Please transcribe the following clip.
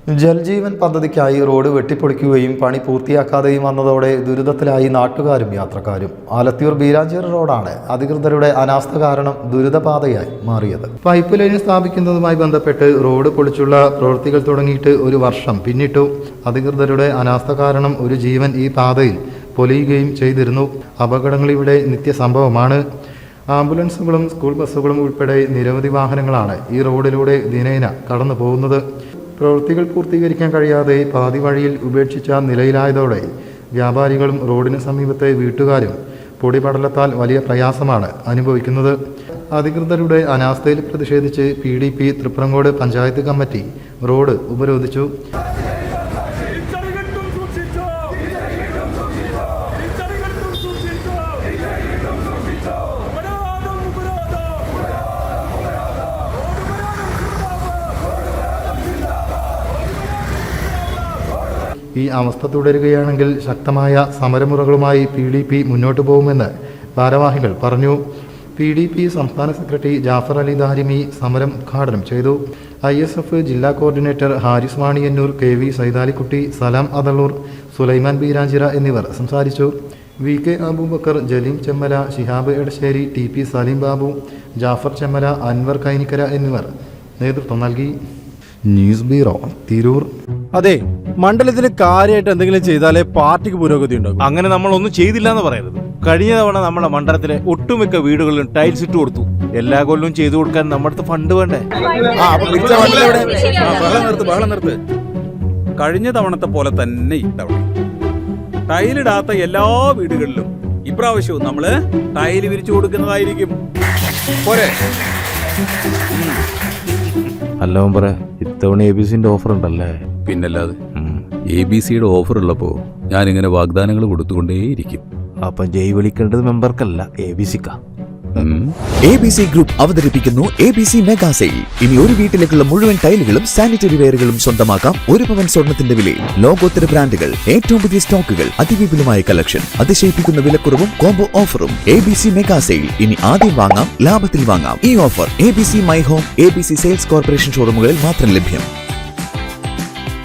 ജൽജീവൻ പദ്ധതിക്കായി റോഡ് വെട്ടിപ്പൊളിക്കുകയും പണി പൂർത്തിയാക്കാതെയും വന്നതോടെ ദുരിതത്തിലായി നാട്ടുകാരും യാത്രക്കാരും. ആലത്തിയൂർ ബീരാഞ്ചേരി റോഡാണ് അധികൃതരുടെ അനാസ്ഥ കാരണം ദുരിതപാതയായി മാറിയത്. പൈപ്പ് ലൈൻ സ്ഥാപിക്കുന്നതുമായി ബന്ധപ്പെട്ട് റോഡ് പൊളിച്ചുള്ള പ്രവൃത്തികൾ തുടങ്ങിയിട്ട് ഒരു വർഷം പിന്നിട്ടു. അധികൃതരുടെ അനാസ്ഥ കാരണം ഒരു ജീവൻ ഈ പാതയിൽ പൊലിയുകയും ചെയ്തിരുന്നു. അപകടങ്ങൾ ഇവിടെ നിത്യസംഭവമാണ്. ആംബുലൻസുകളും സ്കൂൾ ബസ്സുകളും ഉൾപ്പെടെ നിരവധി വാഹനങ്ങളാണ് ഈ റോഡിലൂടെ ദിനേന കടന്നു പോകുന്നത്. പ്രവൃത്തികൾ പൂർത്തീകരിക്കാൻ കഴിയാതെ പാതി വഴിയിൽ ഉപേക്ഷിച്ച നിലയിലായതോടെ വ്യാപാരികളും റോഡിന് സമീപത്തെ വീട്ടുകാരും പൊടിപടലത്താൽ വലിയ പ്രയാസമാണ് അനുഭവിക്കുന്നത്. അധികൃതരുടെ അനാസ്ഥയിൽ പ്രതിഷേധിച്ച് PDP Triprangode panchayat committee road ഉപരോധിച്ചു. ഈ അവസ്ഥ തുടരുകയാണെങ്കിൽ ശക്തമായ സമരമുറകളുമായി PDP മുന്നോട്ട് പോകുമെന്ന് ഭാരവാഹികൾ പറഞ്ഞു. PDP സംസ്ഥാന സെക്രട്ടറി ജാഫർ അലി ദാരിമി സമരം ഉദ്ഘാടനം ചെയ്തു. ISF ജില്ലാ കോർഡിനേറ്റർ ഹാരിസ് വാണിയന്നൂർ, KV സൈതാലിക്കുട്ടി, സലാം അതളൂർ, സുലൈമാൻ ബീരാഞ്ചിറ എന്നിവർ സംസാരിച്ചു. VK അബൂബക്കർ, ജലീം ചെമ്മല, ശിഹാബ് എടശ്ശേരി, TP സലീം ബാബു, ജാഫർ ചെമ്മല, അൻവർ കൈനിക്കര എന്നിവർ നേതൃത്വം നൽകി. News bureau, Tirur. അതെ, മണ്ഡലത്തിന് കാര്യമായിട്ട് എന്തെങ്കിലും ചെയ്താലേ പാർട്ടിക്ക് പുരോഗതി ഉണ്ടാകും. അങ്ങനെ നമ്മൾ ഒന്നും ചെയ്തില്ല എന്ന് പറയരുത്. കഴിഞ്ഞ തവണ നമ്മുടെ മണ്ഡലത്തിലെ ഒട്ടുമിക്ക വീടുകളിലും ടൈൽസ് ഇട്ട് കൊടുത്തു. എല്ലാ കൊല്ലവും ചെയ്തു കൊടുക്കാൻ നമ്മുടെ ഫണ്ട് വേണ്ടേ? ബഹളം നിർത്ത്. കഴിഞ്ഞ തവണത്തെ പോലെ തന്നെ ഇത്തവണ ടൈലിടാത്ത എല്ലാ വീടുകളിലും ഇപ്രാവശ്യവും നമ്മള് ടൈല് വിരിച്ചു കൊടുക്കുന്നതായിരിക്കും. പോരെ? അല്ല പറ, ഇത്തവണ ABCന്റെ ഓഫർ ഉണ്ടല്ലേ? പിന്നല്ലാതെ. ABCയുടെ ഓഫർ ഉള്ളപ്പോ ഞാനിങ്ങനെ വാഗ്ദാനങ്ങൾ കൊടുത്തുകൊണ്ടേയിരിക്കും. അപ്പൊ ജയ് വിളിക്കേണ്ടത് മെമ്പർക്കല്ല, ABCക്കാ. ABC ഗ്രൂപ്പ് അവതരിപ്പിക്കുന്നു ABC മെഗാ സെയിൽ. ഇനി ഒരു വീട്ടിലേക്കുള്ള മുഴുവൻ ടൈലുകളും സാനിറ്ററി വെയറുകളും സ്വന്തമാക്കാം 1 പവൻ സ്വർണത്തിന്റെ വിലയിൽ. ലോകോത്തര ബ്രാൻഡുകൾ, ഏറ്റവും പുതിയ സ്റ്റോക്കുകൾ, അതിവിപുലമായ കളക്ഷൻ, അതിശയിപ്പിക്കുന്ന വിലക്കുറവും കോംബോ ഓഫറും. ABC mega sale. ഇനി ആദ്യം വാങ്ങാം, ലാഭത്തിൽ വാങ്ങാം. ഈ offer ABC my home, ABC sales corporation ഷോറൂമുകളിൽ മാത്രം ലഭ്യം.